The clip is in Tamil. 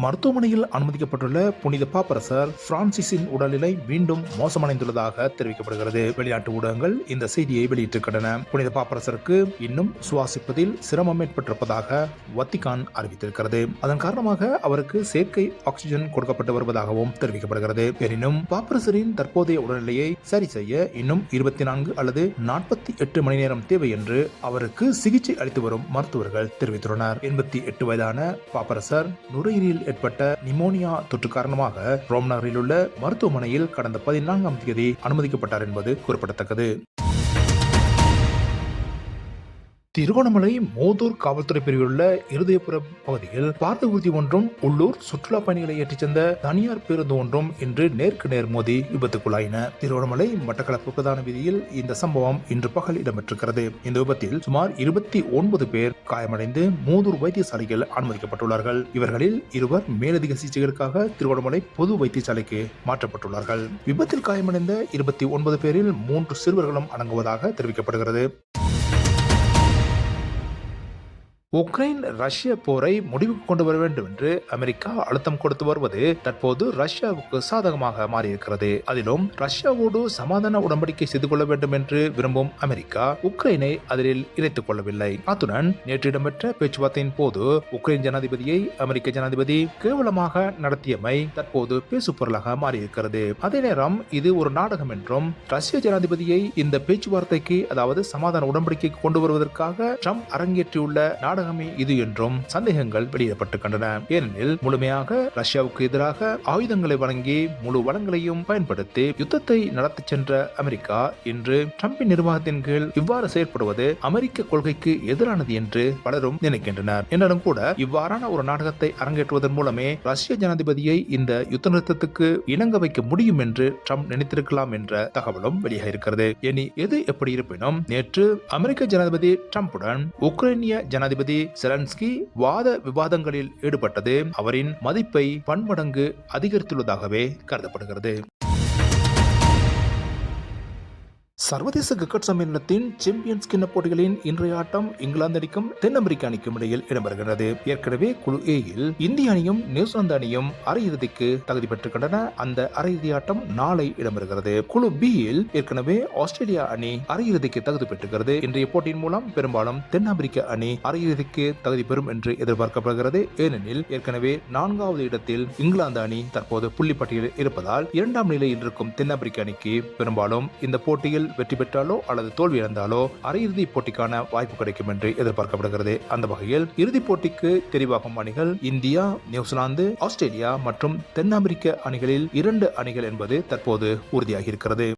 மருத்துவமனையில் அனுமதிக்கப்பட்டுள்ள புனித பாப்பரசர் பிரான்சிஸின் உடல்நிலை மீண்டும் மோசமடைந்துள்ளதாக தெரிவிக்கப்படுகிறது. வெளிநாட்டு ஊடகங்கள் இந்த செய்தியை வெளியிட்டிருக்கின்றன. புனித பாப்பரசருக்கு இன்னும் சுவாசிப்பதில் சிரமம் ஏற்பட்டிருப்பதாக வத்திகான் அறிவித்திருக்கிறது. அதன் காரணமாக அவருக்கு செயற்கை ஆக்சிஜன் கொடுக்கப்பட்டு வருவதாகவும் தெரிவிக்கப்படுகிறது. எனினும் பாப்பரசரின் தற்போதைய உடல்நிலையை சரி செய்ய இன்னும் 24 அல்லது 48 மணி நேரம் தேவை என்று அவருக்கு சிகிச்சை அளித்து வரும் மருத்துவர்கள் தெரிவித்துள்ளனர். 88 வயதான பாப்பரசர் நுரையீரலில் ஏற்பட்ட நிமோனியா தொற்று காரணமாக ரோம் நகரில் உள்ள மருத்துவமனையில் கடந்த 14ஆம் தேதி அனுமதிக்கப்பட்டார் என்பது குறிப்பிடத்தக்கது. திருகோணமலை மோதூர் காவல்துறை பிரிவில் உள்ள இருதயபுரம் பகுதியில் பார்த்த ஊர்தி ஒன்றும் உள்ளூர் சுற்றுலா பயணிகளை ஏற்றிச் சென்ற தனியார் பேருந்து ஒன்றும் இன்று நேருக்கு நேர் மோதி விபத்துக்குள்ளாயின. திருகோணமலை மட்டக்களப்பு பிரதான வீதியில் இந்த சம்பவம் இன்று பகல் இடம்பெற்றிருக்கிறது. இந்த விபத்தில் சுமார் 29 பேர் காயமடைந்து மோதூர் வைத்தியசாலையில் அனுமதிக்கப்பட்டுள்ளார்கள். இவர்களில் 2 மேலதிக சிகிச்சைகளுக்காக திருகோணமலை பொது வைத்தியசாலைக்கு மாற்றப்பட்டுள்ளார்கள். விபத்தில் காயமடைந்த 29 பேரில் 3 சிறுவர்களும் அடங்குவதாக தெரிவிக்கப்படுகிறது. உக்ரைன் ரஷ்ய போரை முடிவுக்கு கொண்டு வர வேண்டும் என்று அமெரிக்கா அழுத்தம் கொடுத்து வருவது தற்போது ரஷ்யாவுக்கு சாதகமாக மாறியிருக்கிறது. அதிலும் ரஷ்யாவோடு சமாதான உடன்படிக்கை செய்து கொள்ள வேண்டும் என்று விரும்பும் அமெரிக்கா உக்ரைனை அதில் இணைத்துக் கொள்ளவில்லை. அத்துடன் நேற்று இடம்பெற்ற பேச்சுவார்த்தையின் போது உக்ரைன் ஜனாதிபதியை அமெரிக்க ஜனாதிபதி கேவலமாக நடத்தியமை தற்போது பேசு பொருளாக மாறியிருக்கிறது. அதே நேரம் இது ஒரு நாடகம் என்றும் ரஷ்ய ஜனாதிபதியை இந்த பேச்சுவார்த்தைக்கு அதாவது சமாதான உடன்படிக்கைக்கு கொண்டு வருவதற்காக ட்ரம்ப் அரங்கேற்றியுள்ள நாடகம் இது என்றும் சந்தேகங்கள் வெளியிடப்பட்டுள்ளன. ஏனெனில் முழுமையாக ரஷ்யாவுக்கு எதிராக ஆயுதங்களை வழங்கி முழு வளங்களையும் பயன்படுத்தி யுத்தத்தை நடத்தி சென்ற அமெரிக்கா இன்று ட்ரம்பின் நிர்வாகத்தின் கீழ் இவ்வாறு செயற்படுவது அமெரிக்க கொள்கைக்கு எதிரானது என்று பலரும் நினைக்கின்றனர். என்றாலும் கூட இவ்வாறான ஒரு நாடகத்தை அரங்கேற்றுவதன் மூலமே ரஷ்ய ஜனாதிபதியை இந்த யுத்த நிறுத்தத்துக்கு இணங்க வைக்க முடியும் என்று ட்ரம்ப் நினைத்திருக்கலாம் என்ற தகவலும் வெளியாக இருக்கிறது. இனி எது எப்படி இருப்பினும் நேற்று அமெரிக்க ஜனாதிபதி ட்ரம்புடன் உக்ரைனிய ஜனாதிபதி செலன்ஸ்கி வாத விவாதங்களில் ஈடுபட்டது அவரின் மதிப்பை பன்மடங்கு அதிகரித்துள்ளதாகவே கருதப்படுகிறது. சர்வதேச கிரிக்கெட் சம்மேளனத்தின் சாம்பியன்ஸ் கிண்ண போட்டிகளின் இன்றைய ஆட்டம் இங்கிலாந்து அணிக்கும் தென் அமெரிக்க அணிக்கும் இடையில் இடம்பெறுகிறது. ஏற்கனவே குழு ஏயில் இந்திய அணியும் நியூசிலாந்து அணியும் அரையிறுதிக்கு தகுதி பெற்றுள்ளன. அந்த அரையிறுதி ஆட்டம் நாளை இடம்பெறுகிறது. குழு பியில் ஏற்கனவே ஆஸ்திரேலியா அணி அரையிறுதிக்கு தகுதி பெற்றுகிறது. இன்றைய போட்டியின் மூலம் பெரும்பாலும் தென் அமெரிக்க அணி அரையிறுதிக்கு தகுதி பெறும் என்று எதிர்பார்க்கப்படுகிறது. ஏனெனில் ஏற்கனவே 4வது இடத்தில் இங்கிலாந்து அணி தற்போது புள்ளி பட்டியலில் இருப்பதால் 2ஆம் நிலையில் இருக்கும் தென் அமெரிக்க அணிக்கு பெரும்பாலும் இந்த போட்டியில் வெற்றி பெற்றாலோ அல்லது தோல்வி இழந்தாலோ அரையிறுதி போட்டிக்கான வாய்ப்பு கிடைக்கும் என்று எதிர்பார்க்கப்படுகிறது. அந்த வகையில் இறுதிப் போட்டிக்கு தெரிவாகும் அணிகள் இந்தியா, நியூசிலாந்து, ஆஸ்திரேலியா மற்றும் தென் அமெரிக்க அணிகளில் 2 அணிகள் என்பது தற்போது உறுதியாகி இருக்கிறது.